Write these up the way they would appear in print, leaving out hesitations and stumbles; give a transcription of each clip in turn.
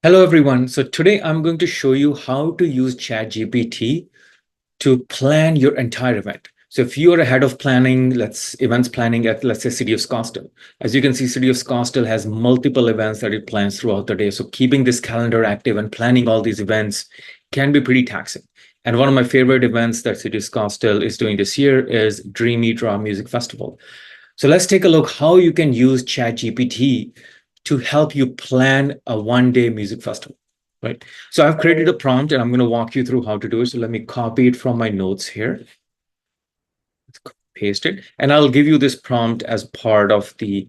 Hello, everyone. So today I'm going to show you how to use ChatGPT to plan your entire event. So if you are a head of planning, events planning at, let's say, City of Scottsdale. As you can see, City of Scottsdale has multiple events that it plans throughout the day. So keeping this calendar active and planning all these events can be pretty taxing. And one of my favorite events that City of Scottsdale is doing this year is Dreamy Draw Music Festival. So let's take a look how you can use ChatGPT to help you plan a one-day music festival, right? So I've created a prompt and I'm going to walk you through how to do it. So let me copy it from my notes here. Let's paste it. And I'll give you this prompt as part of the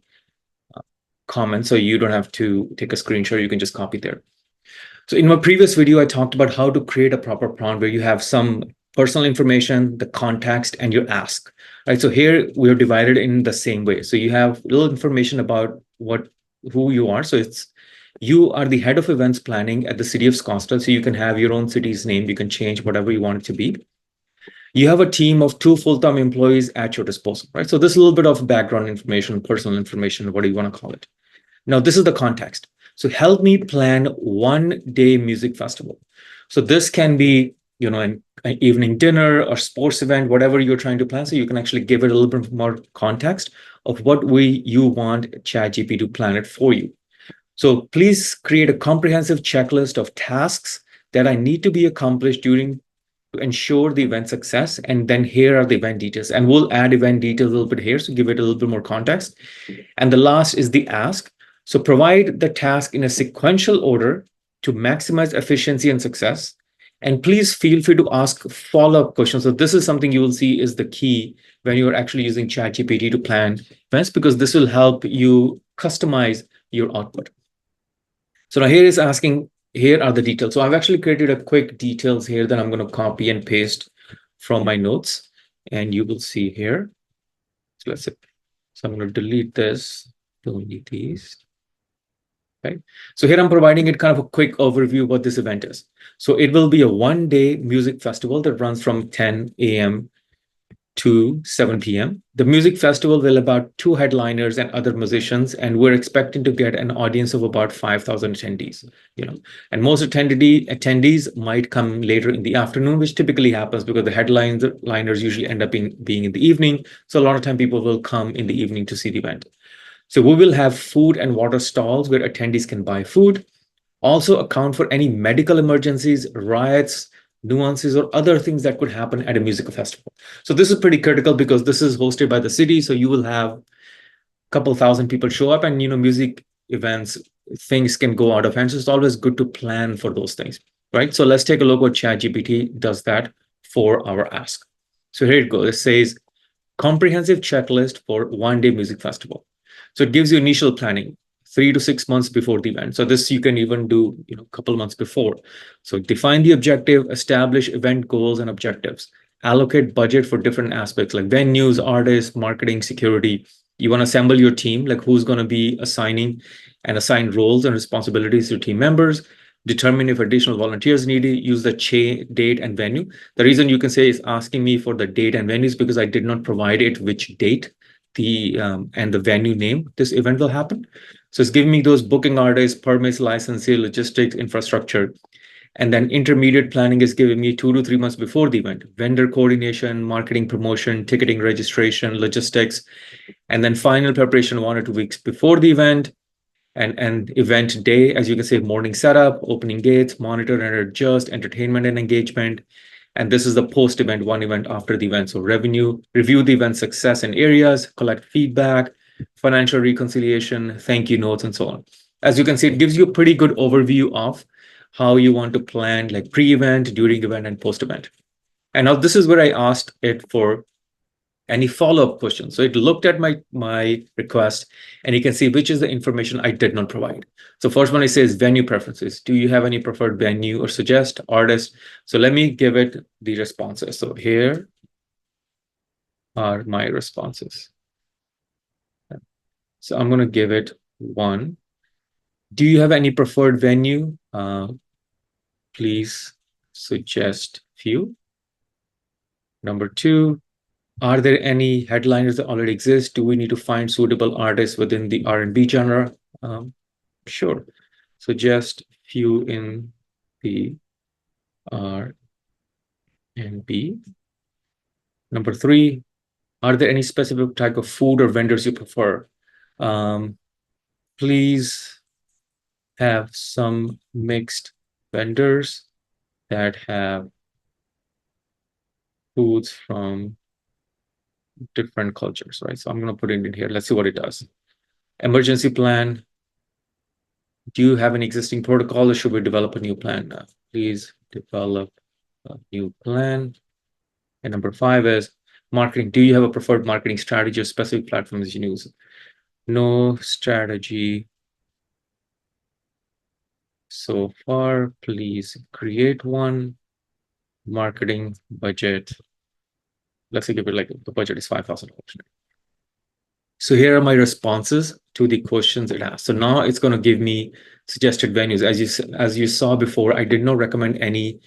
comment. So you don't have to take a screenshot. You can just copy there. So in my previous video, I talked about how to create a proper prompt where you have some personal information, the context, and your ask, right? So here we're divided in the same way. So you have little information about who you are. So you are the head of events planning at the City of Scottsdale. So you can have your own city's name. You can change whatever you want it to be. You have a team of 2 full-time employees at your disposal, right? So this is a little bit of background information, personal information, what do you want to call it? Now, this is the context. So help me plan one-day music festival. So this can be, an evening dinner or sports event, whatever you're trying to plan. So you can actually give it a little bit more context of what way you want ChatGPT to plan it for you. So please create a comprehensive checklist of tasks that I need to be accomplished to ensure the event success. And then here are the event details. And we'll add event details a little bit here. So give it a little bit more context. And the last is the ask. So provide the task in a sequential order to maximize efficiency and success. And please feel free to ask follow-up questions. So this is something you will see is the key when you're actually using ChatGPT to plan events, because this will help you customize your output. So now here are the details. So I've actually created a quick details here that I'm going to copy and paste from my notes. And you will see here. So let's say, so I'm going to delete this. Don't need these. Okay. So here I'm providing it kind of a quick overview of what this event is. So it will be a one-day music festival that runs from 10 a.m. to 7 p.m. The music festival will about 2 headliners and other musicians, and we're expecting to get an audience of about 5,000 attendees. And most attendees might come later in the afternoon, which typically happens because the headliners usually end up being in the evening. So a lot of time people will come in the evening to see the event. So we will have food and water stalls where attendees can buy food. Also account for any medical emergencies, riots, nuances, or other things that could happen at a music festival. So this is pretty critical because this is hosted by the city. So you will have a couple thousand people show up, and music events, things can go out of hand. So it's always good to plan for those things, right? So let's take a look what ChatGPT does that for our ask. So here it goes. It says comprehensive checklist for one-day music festival. So it gives you initial planning 3 to 6 months before the event. So this you can even do, a couple months before. So define the objective, establish event goals and objectives, allocate budget for different aspects like venues, artists, marketing, security. You want to assemble your team, like who's going to be assign roles and responsibilities to team members, determine if additional volunteers needed, use the date and venue. The reason you can say is asking me for the date and venues because I did not provide it which date and the venue name this event will happen. So it's giving me those booking artists, permits, licensing, logistics, infrastructure. And then intermediate planning is giving me 2 to 3 months before the event, vendor coordination, marketing promotion, ticketing registration, logistics. And then final preparation 1 or 2 weeks before the event. And event day, as you can say, morning setup, opening gates, monitor and adjust, entertainment and engagement. And this is the post-event, 1 event after the event. So review the event success and areas, collect feedback, financial reconciliation, thank you notes, and so on. As you can see, it gives you a pretty good overview of how you want to plan like pre-event, during event, and post-event. And now this is where I asked it for any follow-up questions. So it looked at my request, and you can see which is the information I did not provide. So first one, it says venue preferences. Do you have any preferred venue or suggest artist? So let me give it the responses. So here are my responses. So I'm going to give it 1. Do you have any preferred venue? Please suggest few. Number 2, are there any headliners that already exist? Do we need to find suitable artists within the R&B genre? Sure. So just few in the R and B. Number 3, are there any specific type of food or vendors you prefer? Please have some mixed vendors that have foods from different cultures, right? So I'm going to put it in here. Let's see what it does. Emergency plan. Do you have an existing protocol or should we develop a new plan? Please develop a new plan. And number 5 is marketing. Do you have a preferred marketing strategy or specific platforms you use? No strategy so far. Please create one. Marketing budget. Let's say give it like the budget is $5,000. So here are my responses to the questions it asked. So now it's going to give me suggested venues. As you saw before, I did not recommend any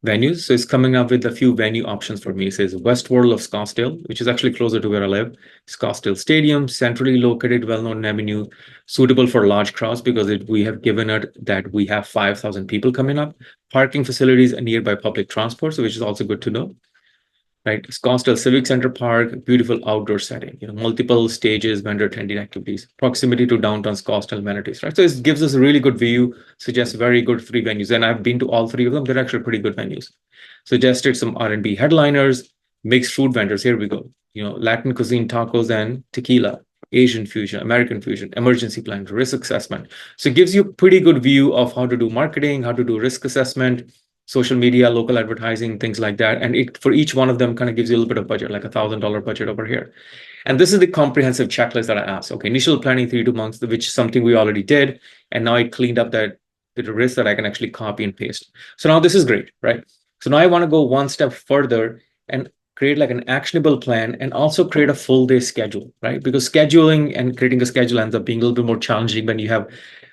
venues. So it's coming up with a few venue options for me. It says Westworld of Scottsdale, which is actually closer to where I live. Scottsdale Stadium, centrally located, well-known venue, suitable for large crowds because we have given it that we have 5,000 people coming up. Parking facilities and nearby public transport, so which is also good to know. Right, Scottsdale Civic Center Park, beautiful outdoor setting, multiple stages, vendor attending activities, proximity to downtown Scottsdale amenities, right? So it gives us a really good view, suggests very good 3 venues. And I've been to all 3 of them. They're actually pretty good venues. Suggested some R&B headliners, mixed food vendors. Here we go. Latin cuisine, tacos and tequila, Asian fusion, American fusion, emergency plan, risk assessment. So it gives you a pretty good view of how to do marketing, how to do risk assessment, social media, local advertising, things like that. And for each one of them kind of gives you a little bit of budget, like $1,000 budget over here. And this is the comprehensive checklist that I asked. Okay, initial planning 3 to 2 months, which is something we already did. And now I cleaned up the risk that I can actually copy and paste. So now this is great, right? So now I want to go one step further and create like an actionable plan and also create a full day schedule, right? Because scheduling and creating a schedule ends up being a little bit more challenging when you have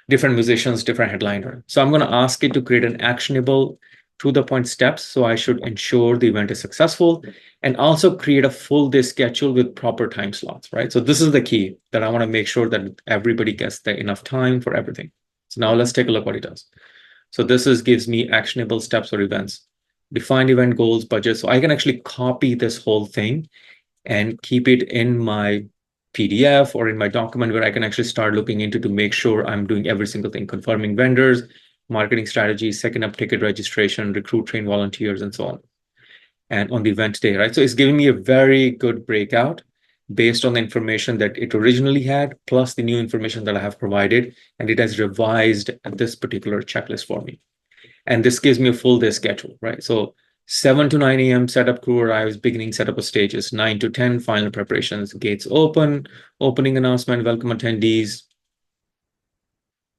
different musicians, different headliner. So I'm going to ask it to create an actionable to the point steps. So I should ensure the event is successful and also create a full day schedule with proper time slots, right? So this is the key that I want to make sure that everybody gets enough time for everything. So now let's take a look what it does. So this gives me actionable steps or events, define event goals, budget. So I can actually copy this whole thing and keep it in my PDF or in my document where I can actually start looking into to make sure I'm doing every single thing, confirming vendors, marketing strategies, second up ticket registration, recruit, train volunteers, and so on. And on the event day, right? So it's giving me a very good breakout based on the information that it originally had, plus the new information that I have provided, and it has revised this particular checklist for me. And this gives me a full day schedule, right? So 7 to 9 a.m. setup, crew arrives, beginning setup of stages, 9 to 10 final preparations, gates open, opening announcement, welcome attendees,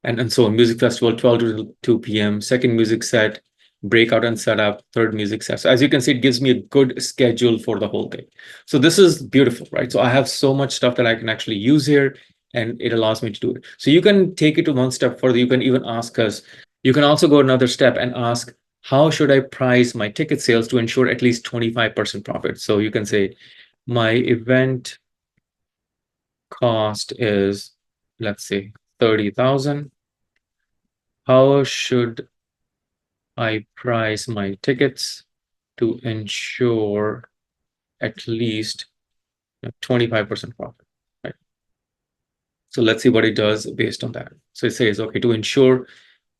and so on. Music festival, 12 to 2 p.m., second music set, breakout and setup, third music set. So as you can see, it gives me a good schedule for the whole thing. So this is beautiful, right? So I have so much stuff that I can actually use here, and it allows me to do it. So you can take it to one step further. You can even ask us, you can also go another step and ask, how should I price my ticket sales to ensure at least 25% profit? So you can say, my event cost is, let's say, 30,000. How should I price my tickets to ensure at least 25% profit, right? So let's see what it does based on that. So it says, okay, to ensure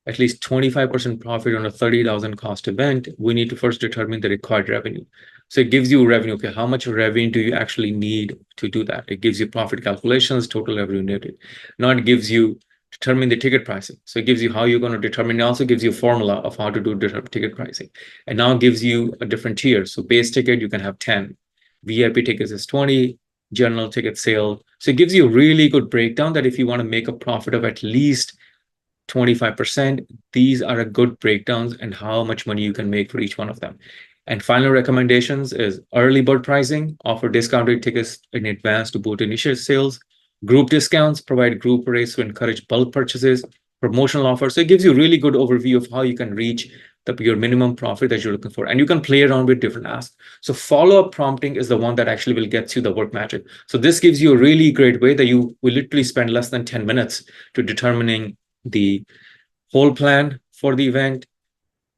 at least 25% profit on a 30,000 cost event, we need to first determine the required revenue. So it gives you revenue. Okay, how much revenue do you actually need to do that? It gives you profit calculations, total revenue needed. Now it gives you determine the ticket pricing. So it gives you how you're going to determine. It also gives you a formula of how to do ticket pricing. And now it gives you a different tier. So base ticket, you can have 10. VIP tickets is 20. General ticket sale. So it gives you a really good breakdown that if you want to make a profit of at least 25%, these are a good breakdowns and how much money you can make for each one of them. And final recommendations is early bird pricing, offer discounted tickets in advance to boost initial sales, group discounts, provide group rates to encourage bulk purchases, promotional offers. So it gives you a really good overview of how you can reach your minimum profit that you're looking for. And you can play around with different asks. So follow-up prompting is the one that actually will get you the work magic. So this gives you a really great way that you will literally spend less than 10 minutes to determining the whole plan for the event,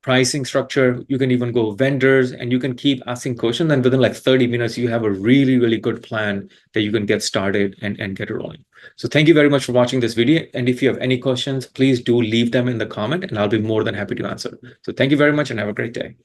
pricing structure. You can even go vendors, and you can keep asking questions. And within like 30 minutes, you have a really, really good plan that you can get started and get it rolling. So thank you very much for watching this video. And if you have any questions, please do leave them in the comment and I'll be more than happy to answer. So thank you very much and have a great day.